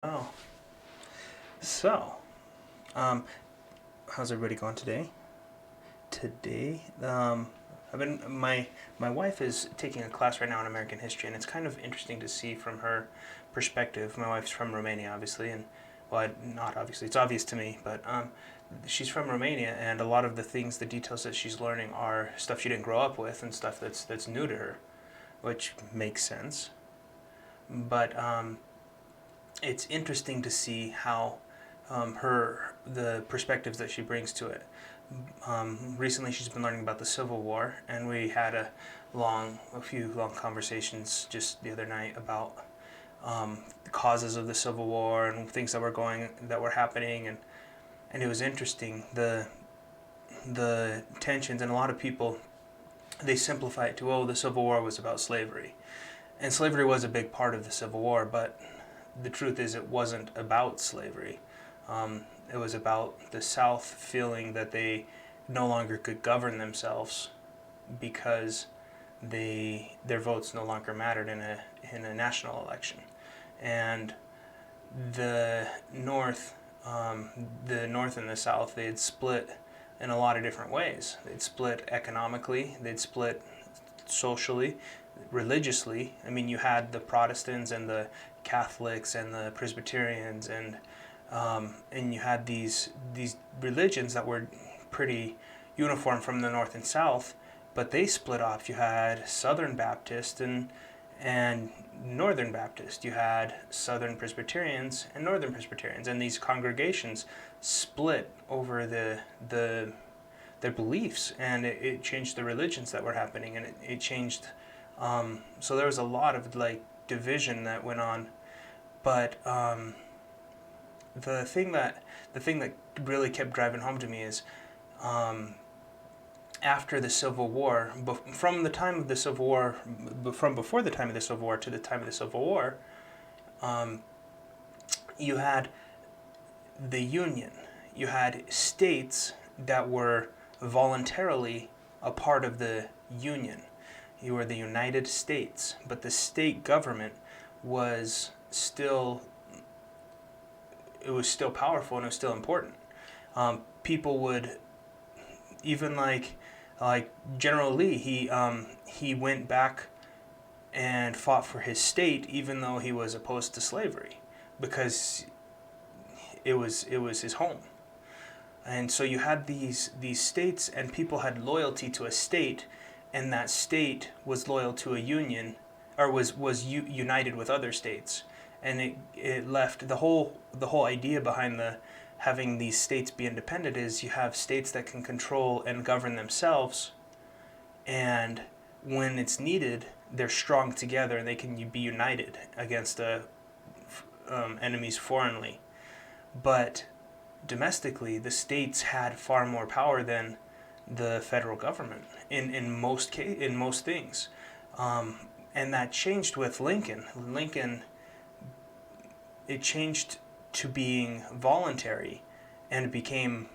Oh, so, um, how's everybody going today? Today, I've been my wife is taking a class right now in American history, and it's kind of interesting to see from her perspective. My wife's from Romania, obviously, and well, not obviously, it's obvious to me, but she's from Romania, and a lot of the things, the details that she's learning are stuff she didn't grow up with, and stuff that's new to her, which makes sense. But it's interesting to see how her the perspectives that she brings to it. Recently, she's been learning about the Civil War, and we had a few long conversations just the other night about the causes of the Civil War and things that were happening, and it was interesting the tensions, and a lot of people they simplify it to, oh, the Civil War was about slavery, and slavery was a big part of the Civil War, but the truth is it wasn't about slavery. It was about the South feeling that they no longer could govern themselves because their votes no longer mattered in a national election, and the North, the North and the South, they had split in a lot of different ways. They'd split economically, they'd split socially, religiously. I mean, you had the Protestants and the Catholics and the Presbyterians, and you had these religions that were pretty uniform from the North and South, but they split off. You had Southern Baptist and Northern Baptist. You had Southern Presbyterians and Northern Presbyterians, and these congregations split over their beliefs, and it changed the religions that were happening, and it changed. So there was a lot of like division that went on, but the thing that really kept driving home to me is after the Civil War, from the time of the Civil War, from before the time of the Civil War to the time of the Civil War, you had the Union. You had states that were voluntarily a part of the Union. You were the United States, but the state government was still powerful, and it was still important. People would even like General Lee. He went back and fought for his state, even though he was opposed to slavery, because it was his home. And so you had these states, and people had loyalty to a state, and that state was loyal to a union, or was united with other states, and it left the whole idea behind the having these states be independent is you have states that can control and govern themselves, and when it's needed, they're strong together and they can be united against enemies foreignly. But domestically, the states had far more power than the federal government in most things, and that changed with Lincoln. It changed to being voluntary, and it became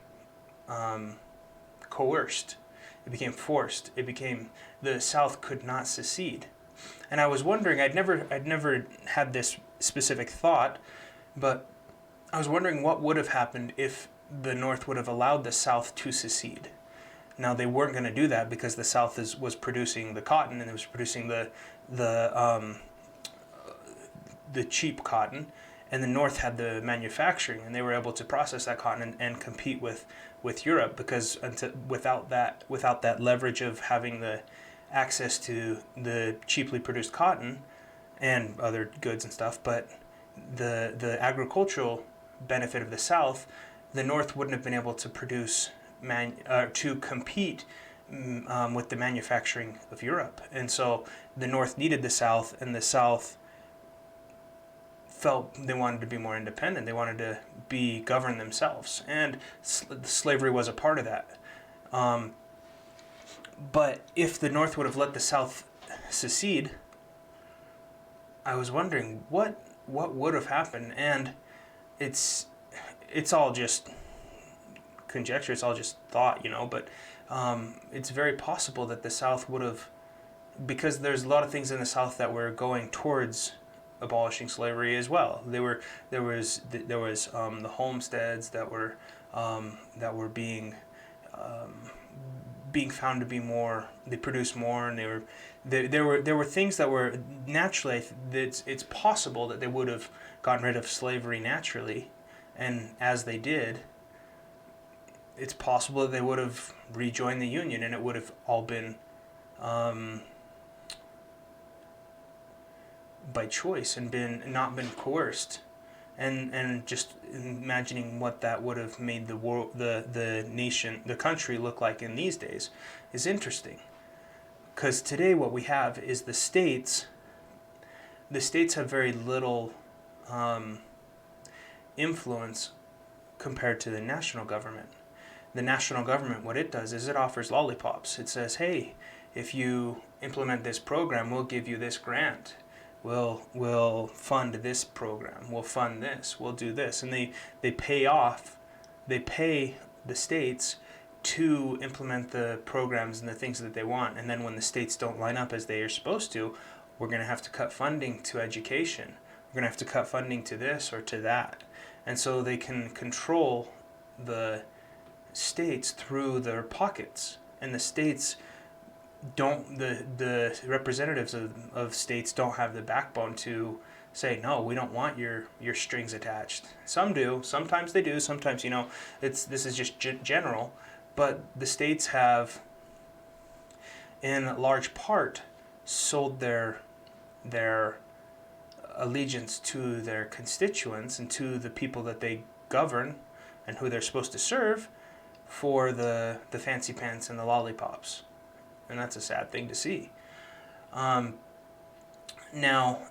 coerced. It became forced. It became the South could not secede. And I was wondering, I'd never had this specific thought, but I was wondering what would have happened if the North would have allowed the South to secede. Now they weren't going to do that because the South was producing the cotton, and it was producing the cheap cotton, and the North had the manufacturing, and they were able to process that cotton and compete with Europe, because without that leverage of having the access to the cheaply produced cotton and other goods and stuff, but the agricultural benefit of the South, the North wouldn't have been able to produce to compete with the manufacturing of Europe, and so the North needed the South, and the South felt they wanted to be more independent. They wanted to govern themselves, and slavery was a part of that. But if the North would have let the South secede, I was wondering what would have happened, and it's all just conjecture. It's all just thought, But it's very possible that the South would have, because there's a lot of things in the South that were going towards abolishing slavery as well. There was the homesteads that were being found to be more. They produced more, and there were things that were naturally. It's possible that they would have gotten rid of slavery naturally, and as they did, it's possible that they would have rejoined the Union, and it would have all been by choice and not been coerced. And just imagining what that would have made the world, the nation, the country look like in these days is interesting. Because today what we have is the states. The states have very little influence compared to the national government. The national government, what it does is it offers lollipops. It says, hey, if you implement this program, we'll give you this grant. We'll fund this program. We'll fund this. We'll do this. And they pay the states to implement the programs and the things that they want. And then when the states don't line up as they are supposed to, we're going to have to cut funding to education. We're going to have to cut funding to this or to that. And so they can control the states through their pockets. And the states don't, the representatives of states don't have the backbone to say, no, we don't want your strings attached. Some do. Sometimes they do. Sometimes, this is just general. But the states have, in large part, sold their allegiance to their constituents and to the people that they govern and who they're supposed to serve for the fancy pants and the lollipops. And that's a sad thing to see. Now,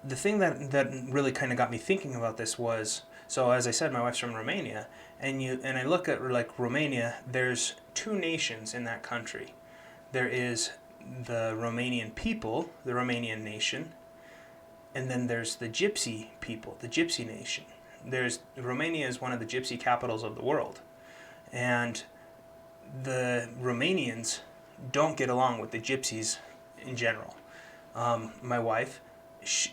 the thing that really kind of got me thinking about this was, so as I said, my wife's from Romania, and I look at like Romania. There's two nations in that country. There is the Romanian people, the Romanian nation, and then there's the Gypsy people, the Gypsy nation. Romania is one of the Gypsy capitals of the world, and the Romanians don't get along with the Gypsies in general. My wife,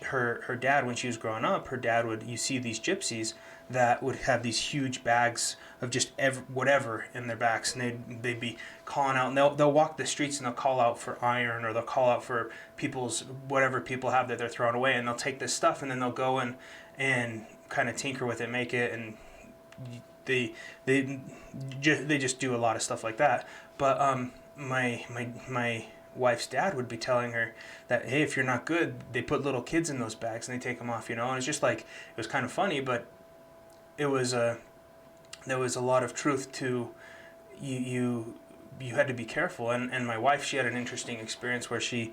her dad, when she was growing up, you see these Gypsies that would have these huge bags of just whatever in their backs, and they'd be calling out, and they'll walk the streets and they'll call out for iron, or they'll call out for whatever people have that they're throwing away, and they'll take this stuff and then they'll go and kind of tinker with it, make it, and they just do a lot of stuff like that. But my wife's dad would be telling her that, hey, if you're not good, they put little kids in those bags and they take them off, and it's just like, it was kind of funny, but there was a lot of truth to you had to be careful. And my wife, she had an interesting experience where she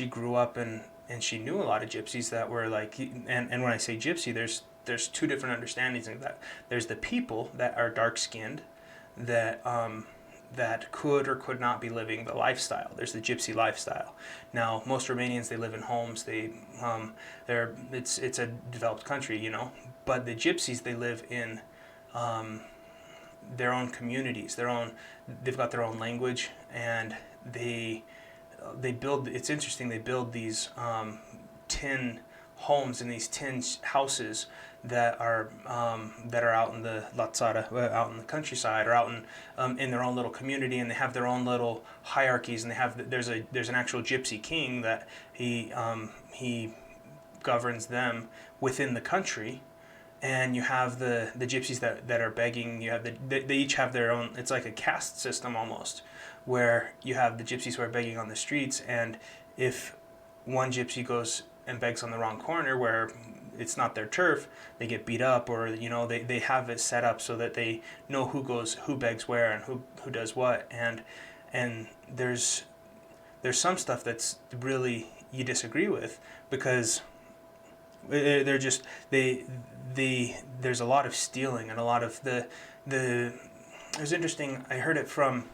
grew up and she knew a lot of gypsies that were like, and when I say gypsy, there's two different understandings of that. There's the people that are dark skinned that could or could not be living the lifestyle. There's the gypsy lifestyle. Now, most Romanians, they live in homes. It's a developed country, but the gypsies, they live in their own communities. They've got their own language, and they build. It's interesting. They build these tin homes and these tin houses that are out in the Lațara, out in the countryside, or out in their own little community, and they have their own little hierarchies, and there's an actual gypsy king that he governs them within the country. And you have the gypsies that are begging. You have they each have their own. It's like a caste system almost, where you have the gypsies who are begging on the streets, and if one gypsy goes and begs on the wrong corner where it's not their turf, they get beat up, or they have it set up so that they know who begs where and who does what, and there's some stuff that's really you disagree with, because they're just there's a lot of stealing and a lot of it was interesting. I heard it from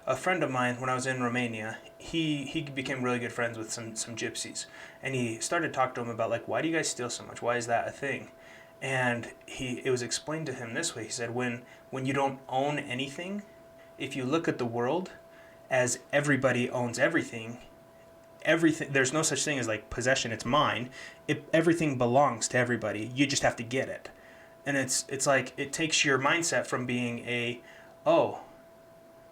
a friend of mine when I was in Romania. He became really good friends with some gypsies, and he started talking to him about, like, why do you guys steal so much? Why is that a thing? And it was explained to him this way. He said, when you don't own anything, if you look at the world as everybody owns everything, everything, there's no such thing as like possession, it's mine. Everything belongs to everybody. You just have to get it. And it's like it takes your mindset from being oh,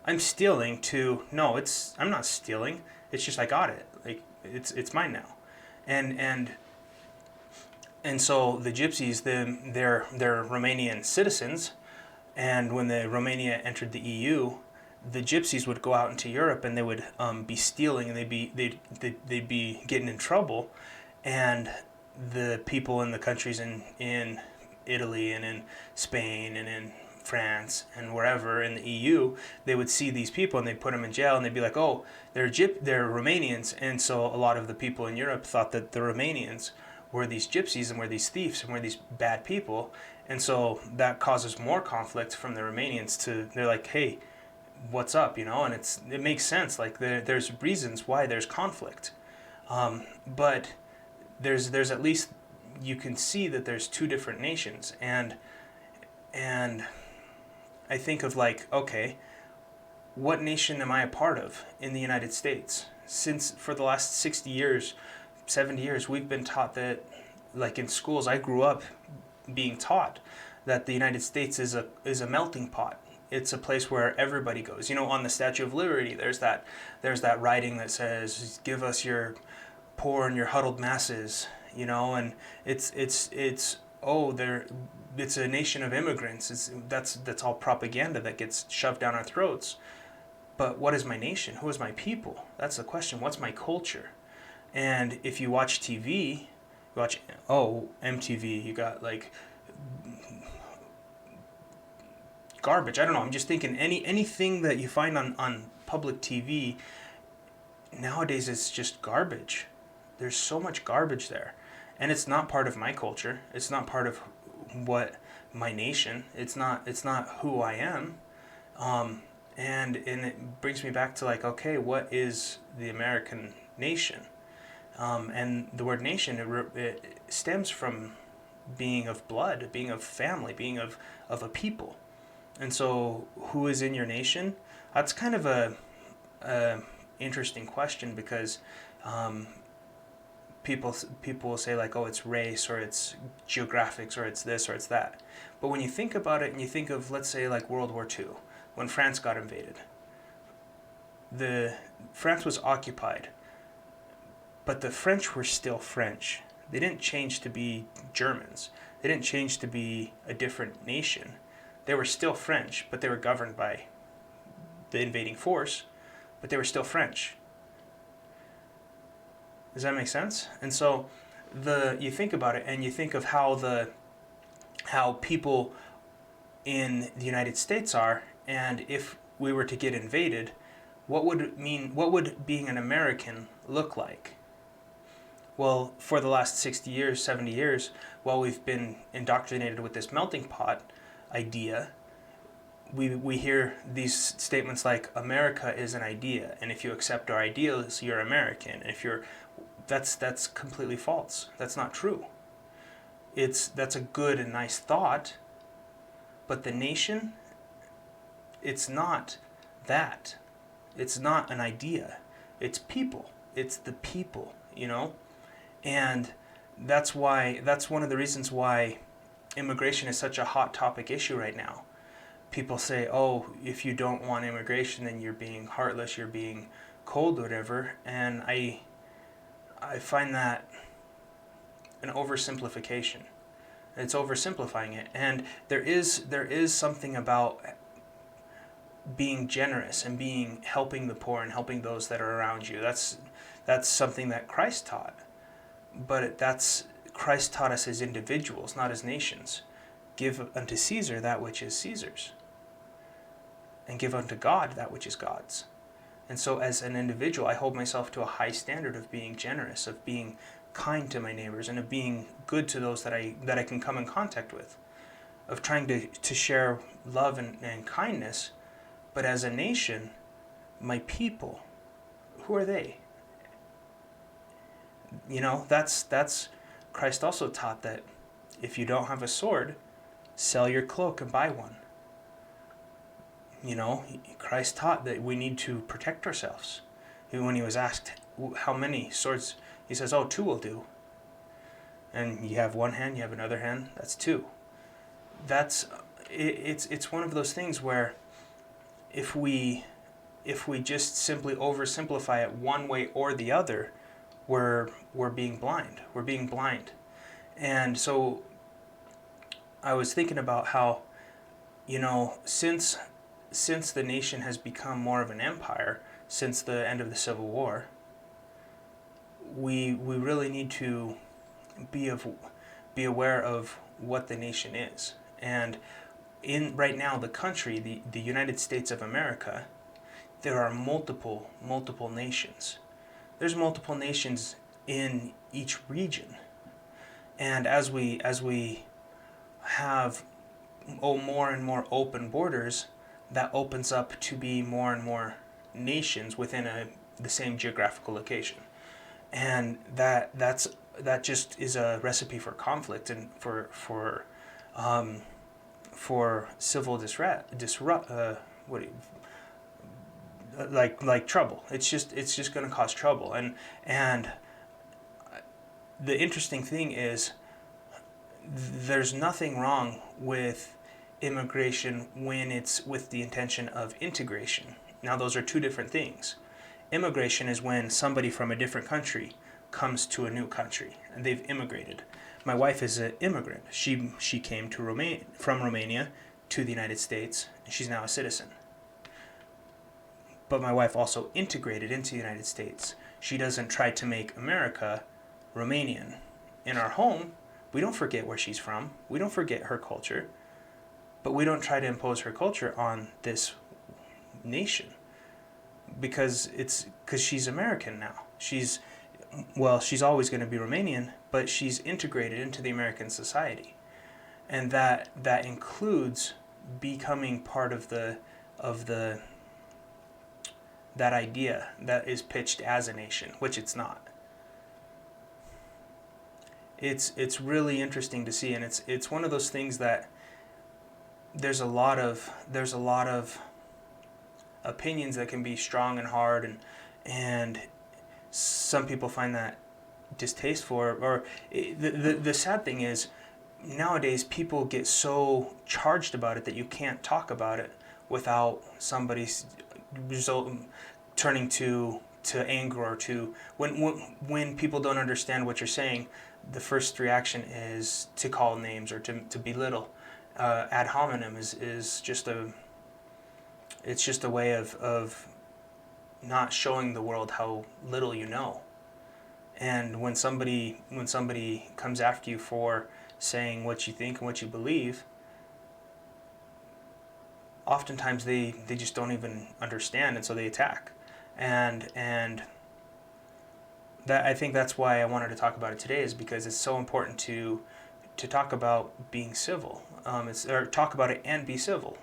I'm stealing to no, I'm not stealing. It's just I got it. Like it's mine now. And and so the gypsies, they're Romanian citizens, and when the Romania entered the EU, the gypsies would go out into Europe and they would be stealing, and they'd be getting in trouble, and the people in the countries in Italy and in Spain and in France and wherever in the EU, they would see these people and they'd put them in jail, and they'd be like, oh, they're Romanians. And so a lot of the people in Europe thought that the Romanians were these gypsies and were these thieves and were these bad people. And so that causes more conflict from the Romanians they're like, hey, what's up, and it makes sense. Like there's reasons why there's conflict. But there's at least, you can see that there's two different nations. And I think of like, okay, what nation am I a part of in the United States? Since for the last 60 years, 70 years, we've been taught that, like in schools, I grew up being taught that the United States is a melting pot. It's a place where everybody goes. On the Statue of Liberty, there's that writing that says, "Give us your poor and your huddled masses," and it's a nation of immigrants. That's all propaganda that gets shoved down our throats. But what is my nation? Who is my people? That's the question. What's my culture? And if you watch TV, MTV, you got like garbage. I don't know. I'm just thinking anything that you find on public TV nowadays, it's just garbage. There's so much garbage there, and it's not part of my culture. It's not part of what my nation. It's not who I am. And it brings me back to like, okay, what is the American nation? And the word nation, it stems from being of blood, being of family, being of a people. And so who is in your nation? That's kind of a interesting question, because people will say like, oh, it's race, or it's geographics, or it's this, or it's that. But when you think about it and you think of, let's say, like World War II, when France got invaded, France was occupied, but the French were still French. They didn't change to be Germans. They didn't change to be a different nation. They were still French, but they were governed by the invading force, but they were still French. Does that make sense? And so you think about it, and you think of how people in the United States are, and if we were to get invaded, what would being an American look like? Well, for the last 60 years, 70 years, while we've been indoctrinated with this melting pot idea, we hear these statements like, America is an idea, and if you accept our ideals, you're American. That's completely false. That's not true. That's a good and nice thought, but the nation, it's not that. It's not an idea. It's people. It's the people, And that's one of the reasons why immigration is such a hot topic issue right now. People say, oh, if you don't want immigration, then you're being heartless, you're being cold, whatever. And I find that an oversimplification. It's oversimplifying it. And there is something about being generous and helping the poor and helping those that are around you. That's something that Christ taught. But Christ taught us as individuals, not as nations. Give unto Caesar that which is Caesar's, and give unto God that which is God's. And so as an individual, I hold myself to a high standard of being generous, of being kind to my neighbors, and of being good to those that I can come in contact with, of trying to share love and kindness. But as a nation, my people, who are they? That's Christ also taught that if you don't have a sword, sell your cloak and buy one. Christ taught that we need to protect ourselves. When he was asked, how many swords? He says, oh, two will do. And you have one hand, you have another hand, that's two. It's one of those things where if we just simply oversimplify it one way or the other, we're being blind. We're being blind. And so I was thinking about how, since the nation has become more of an empire since the end of the Civil War, we really need to be aware of what the nation is. And in right now, the country, the United States of America, there are multiple nations. There's multiple nations in each region. And as we have more and more open borders, that opens up to be more and more nations within the same geographical location. And that just is a recipe for conflict and for civil like trouble. It's just going to cause trouble. And the interesting thing is, there's nothing wrong with immigration when it's with the intention of integration. Now, those are two different things. Immigration is when somebody from a different country comes to a new country and they've immigrated. My wife is an immigrant. She came to from Romania to the United States, and she's now a citizen. But my wife also integrated into the United States. She doesn't try to make America Romanian. In our home, we don't forget where she's from. We don't forget her culture. But we don't try to impose her culture on this nation because she's American now. She's always going to be Romanian, but she's integrated into the American society. And that includes becoming part of that idea that is pitched as a nation, which it's not. It's really interesting to see, and it's one of those things that there's a lot of opinions that can be strong and hard, and some people find that distasteful, or the sad thing is nowadays people get so charged about it that you can't talk about it without somebody's turning to anger, or to when people don't understand what you're saying, the first reaction is to call names or to belittle. Ad hominem is just a way of not showing the world how little you know. And when somebody comes after you for saying what you think and what you believe, oftentimes they just don't even understand, and so they attack. And that, I think that's why I wanted to talk about it today, is because it's so important to talk about being civil, or talk about it and be civil.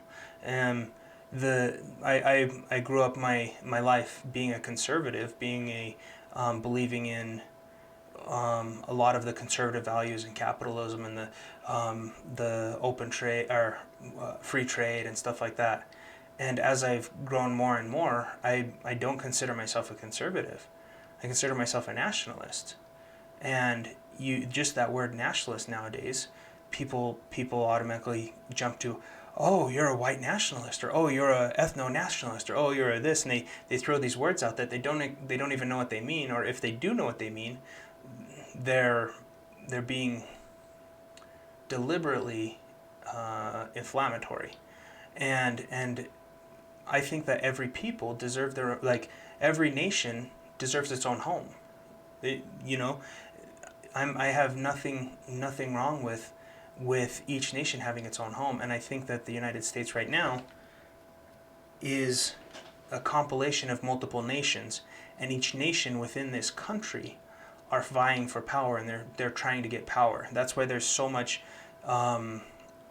I grew up my life being a conservative, being a believing in a lot of the conservative values in capitalism and the open trade, or free trade and stuff like that. And as I've grown more and more, I don't consider myself a conservative. I consider myself a nationalist. And just that word nationalist nowadays, people automatically jump to, oh, you're a white nationalist, or oh, you're a ethno-nationalist, or oh, you're a this, and they throw these words out that they don't even know what they mean, or if they do know what they mean, they're being deliberately inflammatory. And I think that every people deserve every nation deserves its own home. I have nothing wrong with each nation having its own home, and I think that the United States right now is a compilation of multiple nations, and each nation within this country are vying for power, and they're trying to get power. That's why there's so much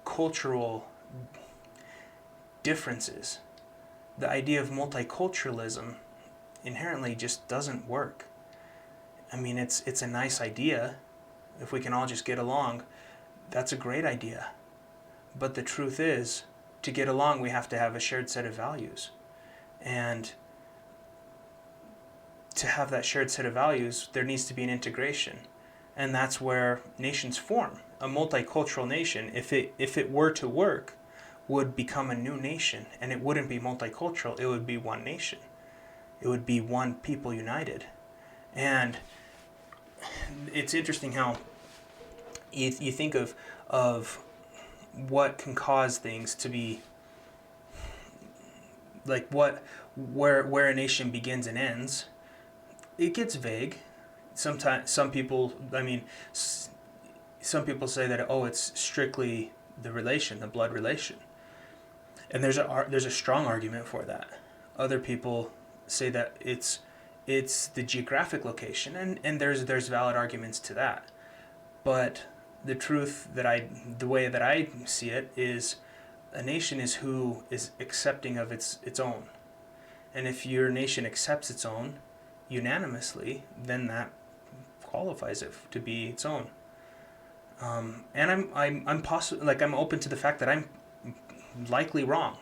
cultural differences. The idea of multiculturalism inherently just doesn't work. I mean, it's a nice idea. If we can all just get along, that's a great idea. But the truth is, to get along, we have to have a shared set of values. And to have that shared set of values, there needs to be an integration. And that's where nations form. A multicultural nation, if it were to work, would become a new nation, and it wouldn't be multicultural, it would be one nation. It would be one people united. And it's interesting how you think of what can cause things to be like where a nation begins and ends. It gets vague. Sometimes some people say that it's strictly the blood relation, and there's a strong argument for that. Other people say that it's the geographic location, and there's valid arguments to that. But the way that I see it is, a nation is who is accepting of its own. And if your nation accepts its own unanimously, then that qualifies it to be its own. And I'm open to the fact that I'm likely wrong.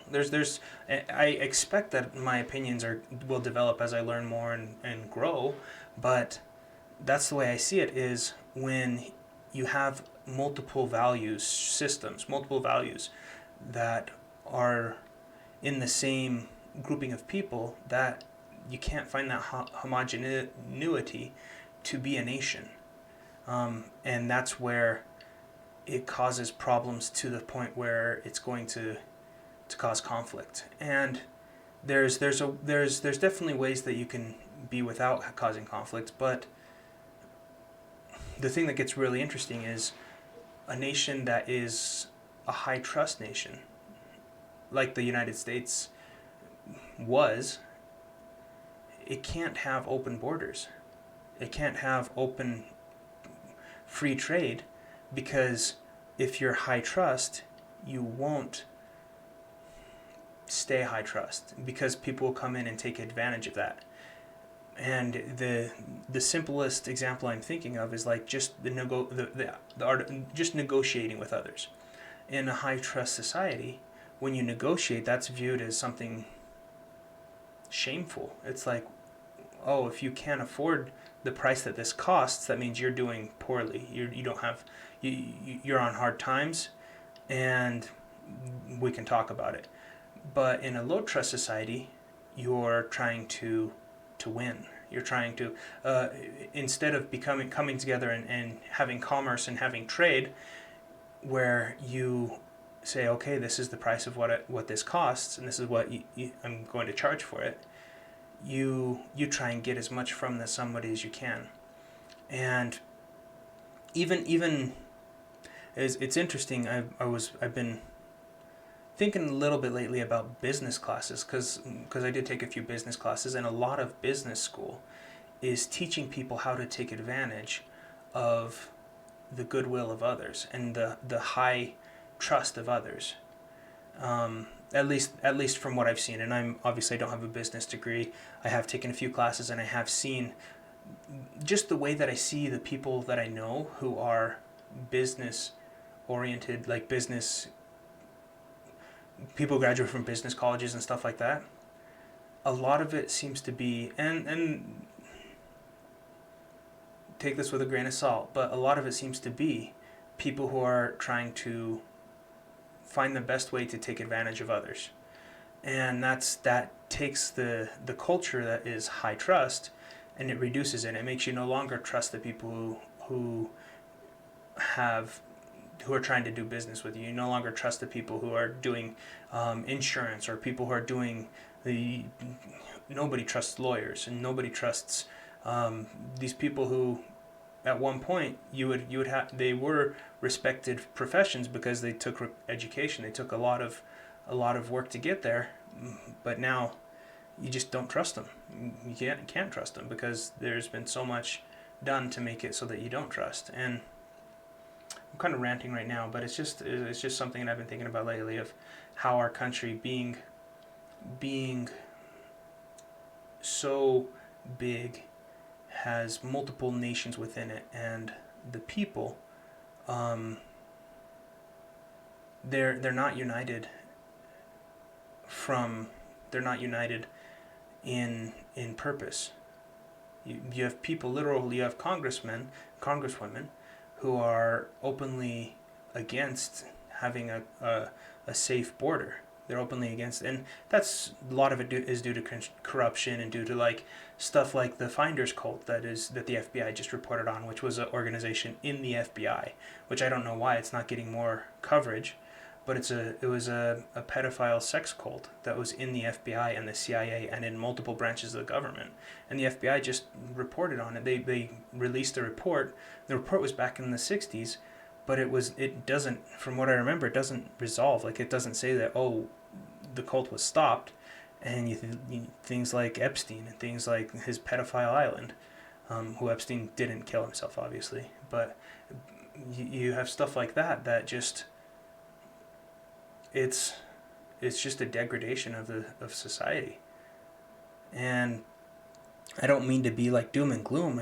I expect that my opinions will develop as I learn more and grow, but that's the way I see it, is when you have multiple values systems, multiple values that are in the same grouping of people, that you can't find that homogeneity to be a nation. And that's where it causes problems, to the point where it's going to cause conflict. And there's definitely ways that you can be without causing conflict, but the thing that gets really interesting is a nation that is a high trust nation, like the United States was. It can't have open borders. It can't have open free trade, because if you're high trust, you won't stay high trust, because people will come in and take advantage of that. And the simplest example I'm thinking of is like just the art of just negotiating with others. In a high trust society, when you negotiate, that's viewed as something shameful. It's like, oh, if you can't afford the price that this costs, that means you're doing poorly. You're on hard times, and we can talk about it. But in a low trust society, you're trying to win. You're trying to instead of coming together and having commerce and having trade, where you say, okay, this is the price of what this costs, and this is what I'm going to charge for it. You try and get as much from somebody as you can. And even it's interesting. I've been thinking a little bit lately about business classes, because I did take a few business classes, and a lot of business school is teaching people how to take advantage of the goodwill of others and the high trust of others. At least from what I've seen, and I don't have a business degree. I have taken a few classes, and I have seen just the way that I see the people that I know who are business oriented, like business people graduate from business colleges and stuff like that. A lot of it seems to be, and take this with a grain of salt, but a lot of it seems to be people who are trying to find the best way to take advantage of others. And that takes the culture that is high trust, and it reduces it. It makes you no longer trust the people who are trying to do business with you. You no longer trust the people who are doing insurance, or people who are doing nobody trusts lawyers, and nobody trusts these people who at one point they were respected professions because they took education. They took a lot of work to get there, but now you just don't trust them. You can't trust them, because there's been so much done to make it so that you don't trust. And I'm kind of ranting right now, but it's just something that I've been thinking about lately, of how our country being so big has multiple nations within it, and the people they're not united they're not united in purpose. You have people, literally, you have congressmen, congresswomen, who are openly against having a safe border. They're openly against, and that's a lot of it is due to corruption and due to like stuff like the Finders cult that the FBI just reported on, which was an organization in the FBI, which I don't know why it's not getting more coverage, but it was a pedophile sex cult that was in the FBI and the CIA and in multiple branches of the government, and the FBI just reported on it. They released a report. The report was back in the 60s, but it doesn't, from what I remember, it doesn't resolve. Like, it doesn't say that, oh, the cult was stopped, and things like Epstein and things like his pedophile island, who Epstein didn't kill himself, obviously, but you have stuff like that just it's just a degradation of society. And I don't mean to be like doom and gloom.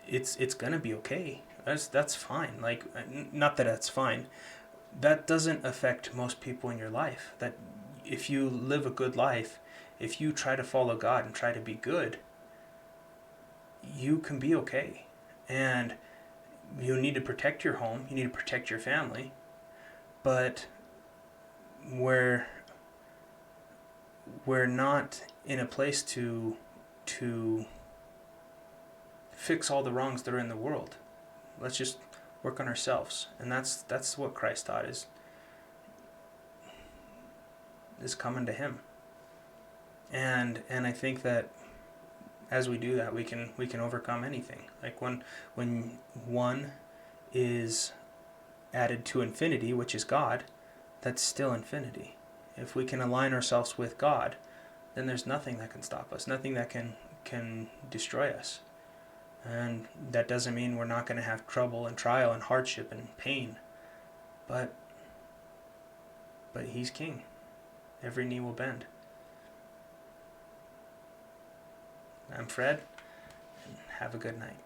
It's gonna be okay. That's fine. Like, not that that's fine. That doesn't affect most people in your life. That if you live a good life, if you try to follow God and try to be good, you can be okay. And you need to protect your home. You need to protect your family. But we're not in a place to fix all the wrongs that are in the world. Let's just work on ourselves, and that's what Christ taught is coming to Him. And I think that as we do that, we can overcome anything. Like when one is added to infinity, which is God, that's still infinity. If we can align ourselves with God, then there's nothing that can stop us, nothing that can destroy us. And that doesn't mean we're not going to have trouble and trial and hardship and pain. But He's King. Every knee will bend. I'm Fred, and have a good night.